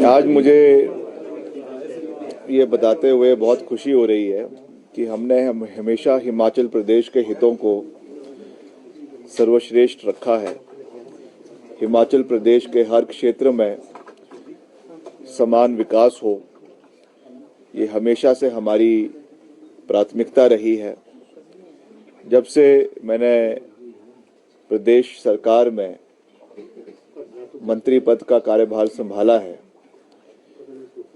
आज मुझे ये बताते हुए बहुत खुशी हो रही है कि हमने हमेशा हिमाचल प्रदेश के हितों को सर्वश्रेष्ठ रखा है। हिमाचल प्रदेश के हर क्षेत्र में समान विकास हो, ये हमेशा से हमारी प्राथमिकता रही है। जब से मैंने प्रदेश सरकार में मंत्री पद का कार्यभार संभाला है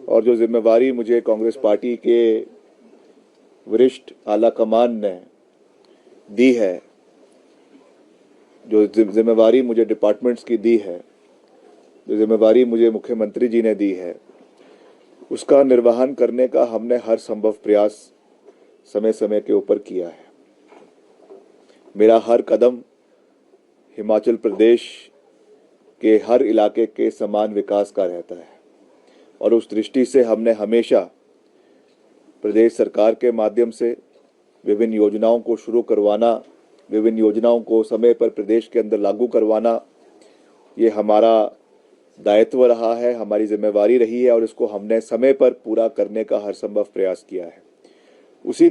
और जो जिम्मेवारी मुझे कांग्रेस पार्टी के वरिष्ठ आला कमान ने दी है, जो जिम्मेवारी मुझे डिपार्टमेंट्स की दी है, जो जिम्मेवारी मुझे मुख्यमंत्री जी ने दी है, उसका निर्वहन करने का हमने हर संभव प्रयास समय समय के ऊपर किया है। मेरा हर कदम हिमाचल प्रदेश के हर इलाके के समान विकास का रहता है और उस दृष्टि से हमने हमेशा प्रदेश सरकार के माध्यम से विभिन्न योजनाओं को शुरू करवाना, विभिन्न योजनाओं को समय पर प्रदेश के अंदर लागू करवाना, ये हमारा दायित्व रहा है, हमारी जिम्मेवारी रही है और इसको हमने समय पर पूरा करने का हर संभव प्रयास किया है। उसी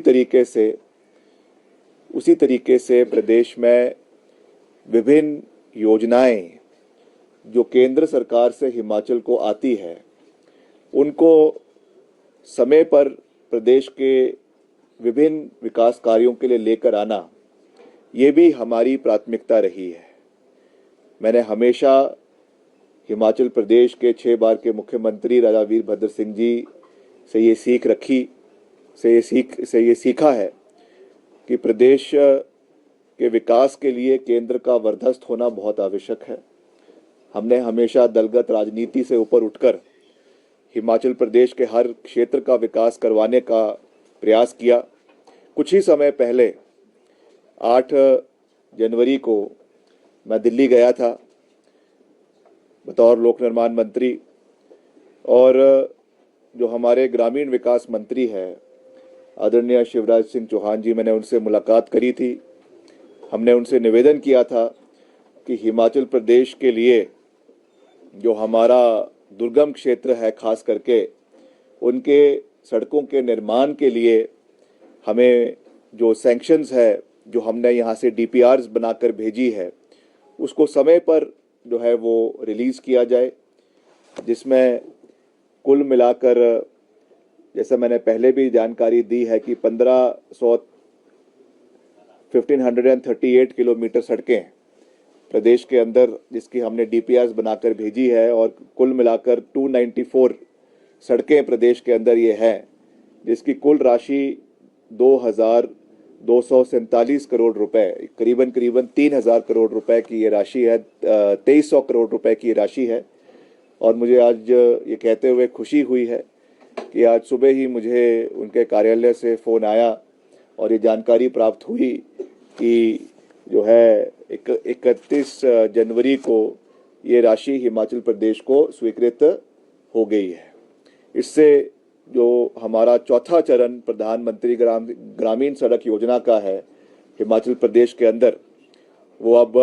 तरीके से प्रदेश में विभिन्न योजनाएं जो केंद्र सरकार से हिमाचल को आती है, उनको समय पर प्रदेश के विभिन्न विकास कार्यों के लिए लेकर आना, ये भी हमारी प्राथमिकता रही है। मैंने हमेशा हिमाचल प्रदेश के 6 बार के मुख्यमंत्री राजा वीरभद्र सिंह जी से ये सीखा है कि प्रदेश के विकास के लिए केंद्र का वरदस्त होना बहुत आवश्यक है। हमने हमेशा दलगत राजनीति से ऊपर उठकर हिमाचल प्रदेश के हर क्षेत्र का विकास करवाने का प्रयास किया। कुछ ही समय पहले 8 जनवरी को मैं दिल्ली गया था बतौर लोक निर्माण मंत्री, और जो हमारे ग्रामीण विकास मंत्री है आदरणीय शिवराज सिंह चौहान जी, मैंने उनसे मुलाकात करी थी। हमने उनसे निवेदन किया था कि हिमाचल प्रदेश के लिए जो हमारा दुर्गम क्षेत्र है, खास करके उनके सड़कों के निर्माण के लिए हमें जो सैंक्शंस है, जो हमने यहाँ से डीपीआरस बनाकर भेजी है, उसको समय पर जो है वो रिलीज़ किया जाए, जिसमें कुल मिलाकर, जैसा मैंने पहले भी जानकारी दी है, कि 1538 किलोमीटर सड़कें प्रदेश के अंदर जिसकी हमने डीपीआरस बनाकर भेजी है, और कुल मिलाकर 294 सड़कें प्रदेश के अंदर ये हैं, जिसकी कुल राशि 2,247 करोड़ रुपए, करीबन 3,000 करोड़ रुपए की ये राशि है, 2,300 करोड़ रुपए की राशि है। और मुझे आज ये कहते हुए खुशी हुई है कि आज सुबह ही मुझे उनके कार्यालय से फ़ोन आया और ये जानकारी प्राप्त हुई कि जो है 31 जनवरी को ये राशि हिमाचल प्रदेश को स्वीकृत हो गई है। इससे जो हमारा चौथा चरण प्रधानमंत्री ग्रामीण सड़क योजना का है हिमाचल प्रदेश के अंदर, वो अब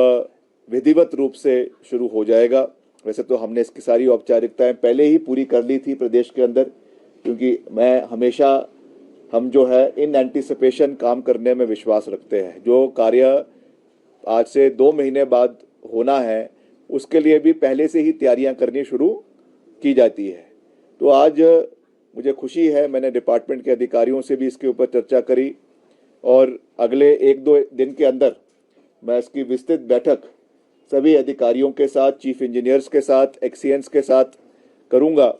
विधिवत रूप से शुरू हो जाएगा। वैसे तो हमने इसकी सारी औपचारिकताएं पहले ही पूरी कर ली थी प्रदेश के अंदर, क्योंकि हम जो है इन एंटीसिपेशन काम करने में विश्वास रखते हैं। जो कार्य आज से 2 महीने बाद होना है, उसके लिए भी पहले से ही तैयारियां करनी शुरू की जाती है। तो आज मुझे खुशी है, मैंने डिपार्टमेंट के अधिकारियों से भी इसके ऊपर चर्चा करी और अगले 1-2 दिन के अंदर मैं इसकी विस्तृत बैठक सभी अधिकारियों के साथ, चीफ इंजीनियर्स के साथ, एक्सीएंस के साथ करूंगा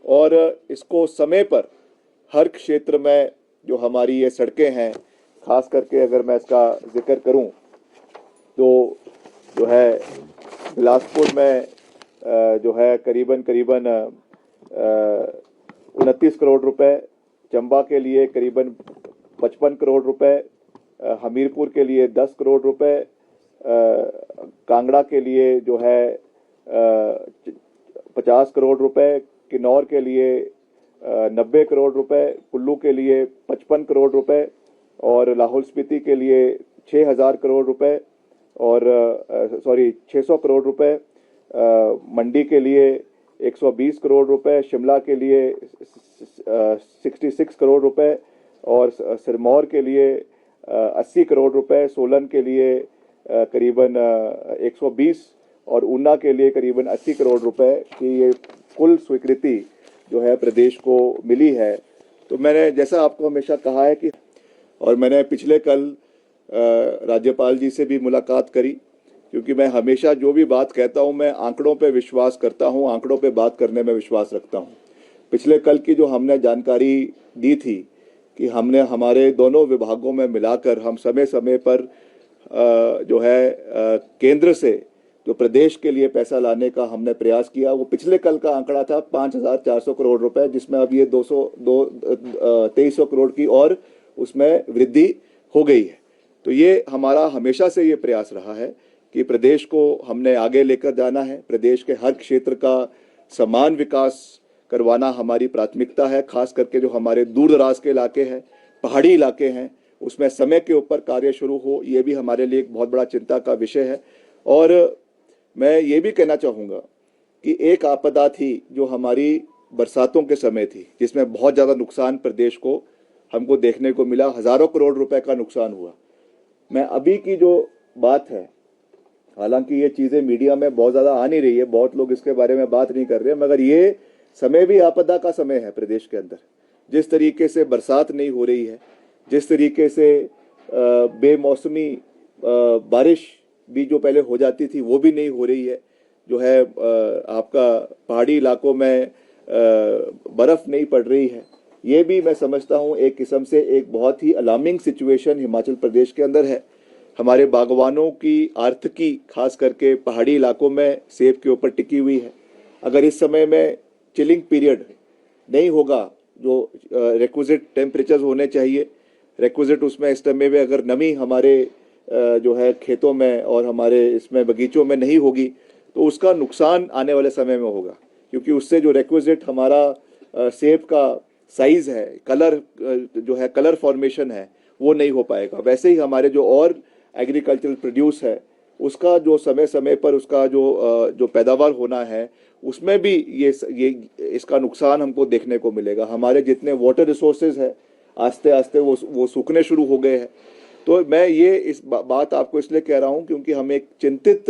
और इसको समय पर हर क्षेत्र में जो हमारी ये सड़कें हैं, खास करके अगर मैं इसका जिक्र करूं तो जो है बिलासपुर में जो है करीबन 29 करोड़ रुपए, चंबा के लिए करीबन 55 करोड़ रुपए, हमीरपुर के लिए 10 करोड़ रुपए, कांगड़ा के लिए जो है 50 करोड़ रुपए, किन्नौर के लिए 90 करोड़ रुपए, कुल्लू के लिए 55 करोड़ रुपए और लाहौल स्पीति के लिए 6,000 करोड़ रुपए और 600 करोड़ रुपए, मंडी के लिए 120 करोड़ रुपए, शिमला के लिए 66 करोड़ रुपए और सिरमौर के लिए 80 करोड़ रुपए, सोलन के लिए करीबन 120 और ऊना के लिए करीबन 80 करोड़ रुपए की ये कुल स्वीकृति जो है प्रदेश को मिली है। तो मैंने जैसा आपको हमेशा कहा है कि और मैंने पिछले कल राज्यपाल जी से भी मुलाकात करी, क्योंकि मैं हमेशा जो भी बात कहता हूं मैं आंकड़ों पे विश्वास करता हूं, आंकड़ों पे बात करने में विश्वास रखता हूं। पिछले कल की जो हमने जानकारी दी थी कि हमने हमारे दोनों विभागों में मिलाकर हम समय समय पर जो है केंद्र से जो प्रदेश के लिए पैसा लाने का हमने प्रयास किया, वो पिछले कल का आंकड़ा था 5,400 करोड़ रुपए, जिसमें अब ये 2300 करोड़ की और उसमें वृद्धि हो गई है। तो ये हमारा हमेशा से ये प्रयास रहा है कि प्रदेश को हमने आगे लेकर जाना है। प्रदेश के हर क्षेत्र का समान विकास करवाना हमारी प्राथमिकता है। खास करके जो हमारे दूर दराज के इलाके हैं, पहाड़ी इलाके हैं, उसमें समय के ऊपर कार्य शुरू हो, ये भी हमारे लिए एक बहुत बड़ा चिंता का विषय है। और मैं ये भी कहना चाहूँगा कि एक आपदा थी जो हमारी बरसातों के समय थी, जिसमें बहुत ज़्यादा नुकसान प्रदेश को हमको देखने को मिला, हज़ारों करोड़ रुपए का नुकसान हुआ। मैं अभी की जो बात है, हालांकि ये चीज़ें मीडिया में बहुत ज़्यादा आ नहीं रही है, बहुत लोग इसके बारे में बात नहीं कर रहे हैं, मगर ये समय भी आपदा का समय है प्रदेश के अंदर। जिस तरीके से बरसात नहीं हो रही है, जिस तरीके से बेमौसमी बारिश भी जो पहले हो जाती थी वो भी नहीं हो रही है, जो है आपका पहाड़ी इलाकों में बर्फ़ नहीं पड़ रही है, ये भी मैं समझता हूँ एक किस्म से एक बहुत ही अलार्मिंग सिचुएशन हिमाचल प्रदेश के अंदर है। हमारे बागवानों की आर्थिकी खास करके पहाड़ी इलाकों में सेब के ऊपर टिकी हुई है। अगर इस समय में चिलिंग पीरियड नहीं होगा, जो रिक्विजिट टेम्परेचर होने चाहिए, रिक्विजिट उसमें इस समय में अगर नमी हमारे जो है खेतों में और हमारे इसमें बगीचों में नहीं होगी तो उसका नुकसान आने वाले समय में होगा, क्योंकि उससे जो रिक्विजिट हमारा सेब का साइज है, कलर जो है कलर फॉर्मेशन है, वो नहीं हो पाएगा। वैसे ही हमारे जो और एग्रीकल्चरल प्रोड्यूस है उसका जो समय समय पर उसका जो पैदावार होना है उसमें भी ये इसका नुकसान हमको देखने को मिलेगा। हमारे जितने वाटर रिसोर्सेज है आस्ते आस्ते वो सूखने शुरू हो गए हैं। तो मैं ये इस बात आपको इसलिए कह रहा हूँ क्योंकि हम एक चिंतित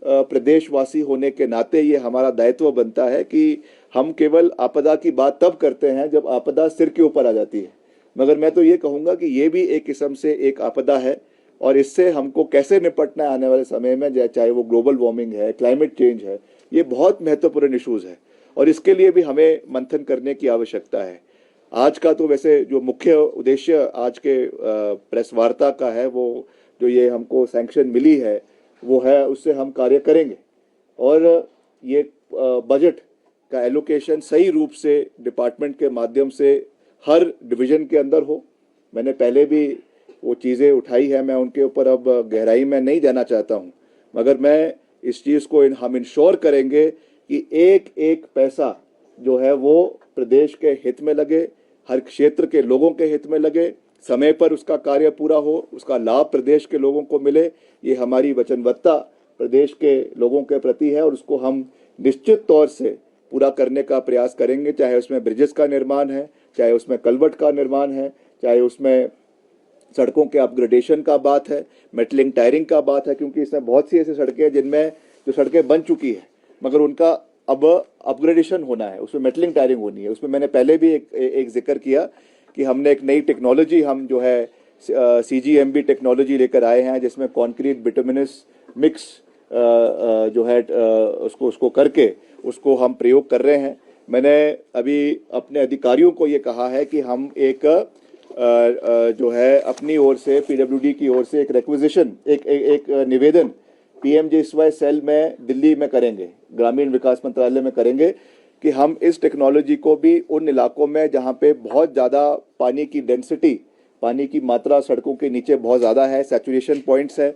प्रदेशवासी होने के नाते ये हमारा दायित्व बनता है कि हम केवल आपदा की बात तब करते हैं जब आपदा सिर के ऊपर आ जाती है, मगर मैं तो ये कहूँगा कि ये भी एक किस्म से एक आपदा है और इससे हमको कैसे निपटना है आने वाले समय में, चाहे वो ग्लोबल वार्मिंग है, क्लाइमेट चेंज है, ये बहुत महत्वपूर्ण इशूज़ है और इसके लिए भी हमें मंथन करने की आवश्यकता है। आज का तो वैसे जो मुख्य उद्देश्य आज के प्रेस वार्ता का है, वो जो ये हमको सैंक्शन मिली है वो है, उससे हम कार्य करेंगे और ये बजट का एलोकेशन सही रूप से डिपार्टमेंट के माध्यम से हर डिवीज़न के अंदर हो। मैंने पहले भी वो चीज़ें उठाई है, मैं उनके ऊपर अब गहराई में नहीं जाना चाहता हूँ, मगर मैं इस चीज़ को हम इंश्योर करेंगे कि एक एक पैसा जो है वो प्रदेश के हित में लगे, हर क्षेत्र के लोगों के हित में लगे, समय पर उसका कार्य पूरा हो, उसका लाभ प्रदेश के लोगों को मिले। ये हमारी वचनबद्धता प्रदेश के लोगों के प्रति है और उसको हम निश्चित तौर से पूरा करने का प्रयास करेंगे, चाहे उसमें ब्रिजेस का निर्माण है, चाहे उसमें कलवर्ट का निर्माण है, चाहे उसमें सड़कों के अपग्रेडेशन का बात है, मेटलिंग टायरिंग का बात है, क्योंकि इसमें बहुत सी ऐसी सड़कें हैं जिनमें जो सड़कें बन चुकी है मगर उनका अब अपग्रेडेशन होना है, उसमें मेटलिंग टायरिंग होनी है। उसमें मैंने पहले भी एक जिक्र किया कि हमने एक नई टेक्नोलॉजी हम जो है CGMB टेक्नोलॉजी लेकर आए हैं, जिसमें कॉन्क्रीट बिटुमिनस मिक्स जो है उसको करके उसको हम प्रयोग कर रहे हैं। मैंने अभी अपने अधिकारियों को ये कहा है कि हम एक जो है अपनी ओर से PWD की ओर से एक रिक्विजिशन एक निवेदन PMJSY सेल में दिल्ली में करेंगे, ग्रामीण विकास मंत्रालय में करेंगे कि हम इस टेक्नोलॉजी को भी उन इलाकों में जहाँ पे बहुत ज़्यादा पानी की डेंसिटी, पानी की मात्रा सड़कों के नीचे बहुत ज़्यादा है, सैचुरेशन पॉइंट्स है,